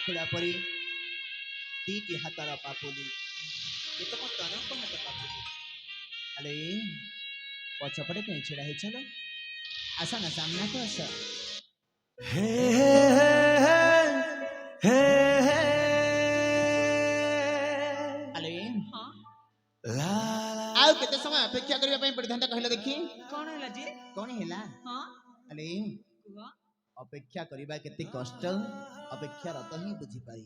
ପାଖୁଡ଼ା ପରି ଦିଟି ହାତର ପାପୁଲି କେତେ ମୋ ତନଙ୍କ ହାତ ପାପୁଲି ଆରେ ପଛପଟେ କାହିଁ ଛିଡ଼ା ହେଇଛଲ ଆସ ନା ସାମ୍ନାକୁ ଆସ ହେ ହେ ହେ ଆରେ हाँ ଲା ଆଉ କେତେ ସମୟ ଅପେକ୍ଷା କରିବା ପାଇଁ ପଡ଼ିଥାନ୍ତା କହିଲ ଦେଖି कौन है जी କଣ ହେଲା हाँ ଆରେ कुआ ଅପେକ୍ଷା କରିବା କେତେ କଷ୍ଟ ଅପେକ୍ଷାରତ ହିଁ ବୁଝିପାରି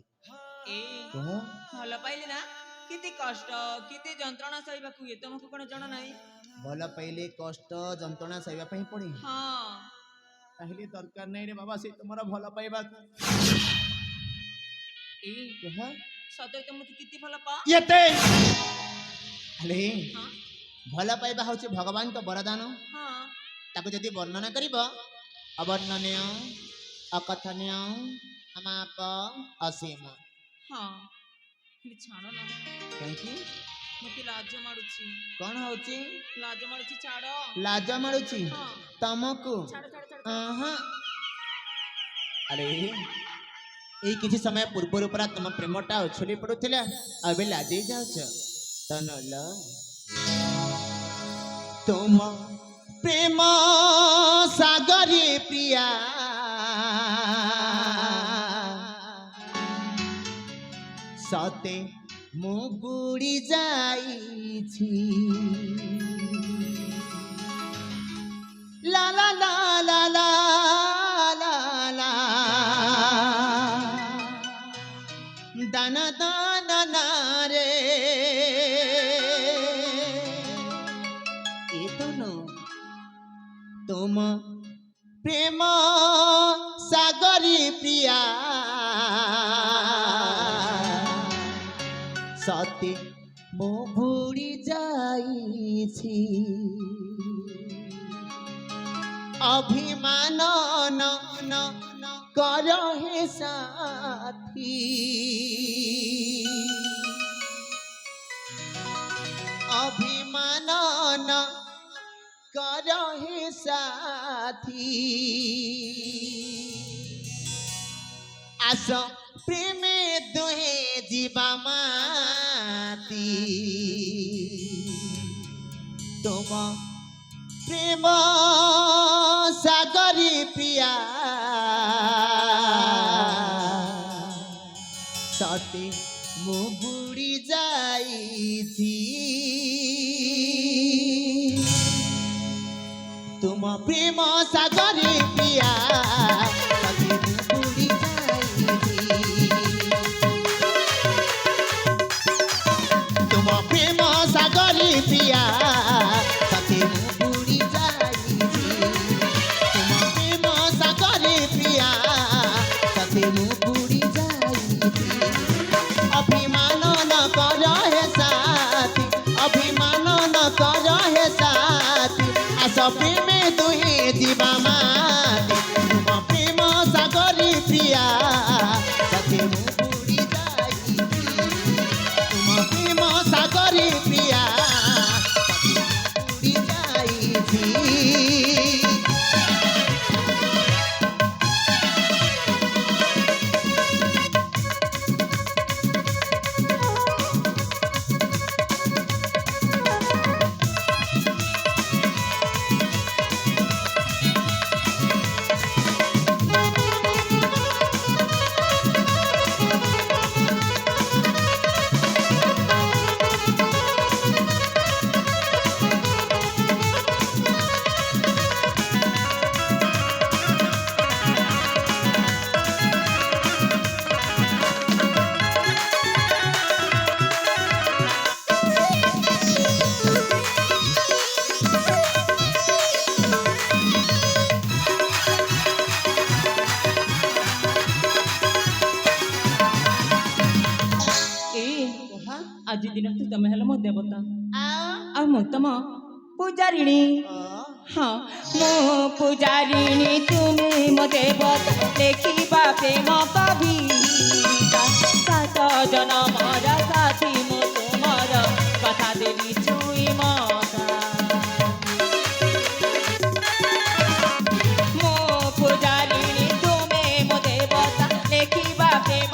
ए କୁହ ଭଲ ପାଇଲି ନା କେତେ କଷ୍ଟ କେତେ ଯନ୍ତ୍ରଣା ସହିବାକୁ ହୁଏ ତମକୁ କଣ ଜଣା ନାହିଁ ଭଲ ପାଇଲେ କଷ୍ଟ ଯନ୍ତ୍ରଣା ସହିବା ପାଇଁ ପଡ଼େ ହଁ ତାହେଲେ ଦରକାର ନାହିଁ ରେ ବାବା ସେ ତୁମର ଭଲ ପାଇବା ଏ କୁହ ସତରେ ତ ମୋତେ କେତେ ଭଲ ପା ଏତେ ଆରେ ହଁ ଭଲ ପାଇବା ହେଉଛି ଭଗବାନଙ୍କ ବରଦାନ ହଁ ତାକୁ ଯଦି ବର୍ଣ୍ଣନା କରିବ ଅବର୍ଣ୍ଣନୀୟ ଅକଥନୀୟ ଅମାପ ଅସୀମ ହଁ ହେଲେ ଛାଡ଼ ନା କାହିଁକି ମୋତେ ଲାଜ ମାଡୁଛି କଣ ହଉଛି ଲାଜ ମାଡୁଛି ଛାଡ଼ ଲାଜ ମାଡୁଛି ହଁ ତମକୁ ଛାଡ଼ ଛାଡ଼ ଛାଡ଼ ଆରେ ଏଇ କିଛି ସମୟ ପୂର୍ବରୁ ପରା ତମ ପ୍ରେମଟା ଉଛୁଳି ପଡୁଥିଲା ଏବେ ଲାଜେଇ ଯାଉଛ ତନଲ ତୁମ ପ୍ରେମ ସାଗରେ ପ୍ରିୟା ସତେ ମୁଁ ବୁଡ଼ି ଯାଇଛି লা লা লা লা লা লা লা দানা দানা না রে এ তো তুম প্রেম সাগরী প্রিয়া সতে মো বুড়ি যাইছি অভিমান ন কর হে সাথী অভিমান ন কর হে সাথী আস প্রেমে দুহে জীবা মাতি তোম প্রেম সাগরী প্রিয়া সতে মু বুড়ি যাইছি তুম প্রেম সাগরী প্রিয়া সতে মু বুড়ি যাইছি তুম প্রেম সাগরী প্রিয়া সতে মু বুড়ি যাইছি তুম প্রেম সাগরী প্রিয়া সতে মু বুড়ি যাইছি অভিমান ন কর হে সাথী অভিমান ন কর হে সাথী আস প্রেমে দুহে জীবা মাতি তুম প্রেম সাগরী প্রিয়া সতে মু বুড়ি যাইছি তুম প্রেম সাগরী প্রিয়া সতে মু বুড়ি যাইছি ଆଜି ଦିନଠୁ ତମେ ହେଲ ମୋ ଦେବତା ଆଉ ଆଉ ମୁଁ ତମ ପୂଜାରିଣୀ ହଁ ମୁଁ ପୂଜାରିଣୀ ତୁମେ ମୋ ଦେବତା ଦେଖିବା ପ୍ରେମ କବିତା ସାତ ଜନମର ସାଥୀ ମୁଁ ତୁମର କଥା ଦେବି ଛୁଇଁ ମତା ମୋ ପୂଜାରିଣୀ ତୁମେ ମୋ ଦେବତା ଦେଖିବା ପ୍ରେମ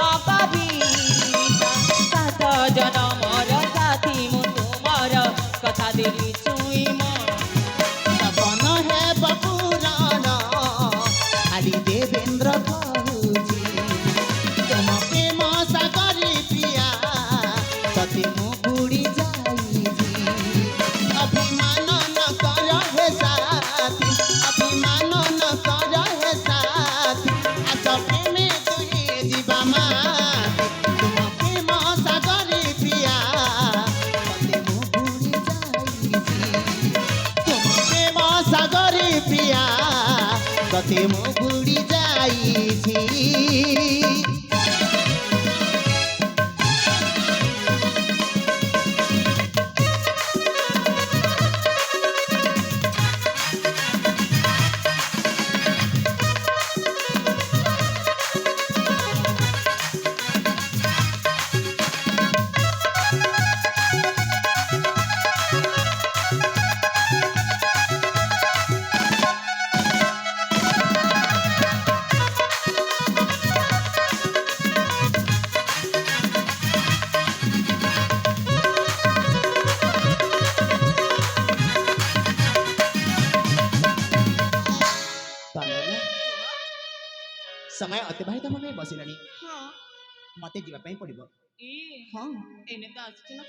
ତତେ ମୁଁ ବୁଡ଼ି ଯାଇଛି समय अतिबाहित होने बसिलानी ହଁ मते जीवा पई पड़िबो ଏ हां ଏନେ ତ ଆସୁଛି ନା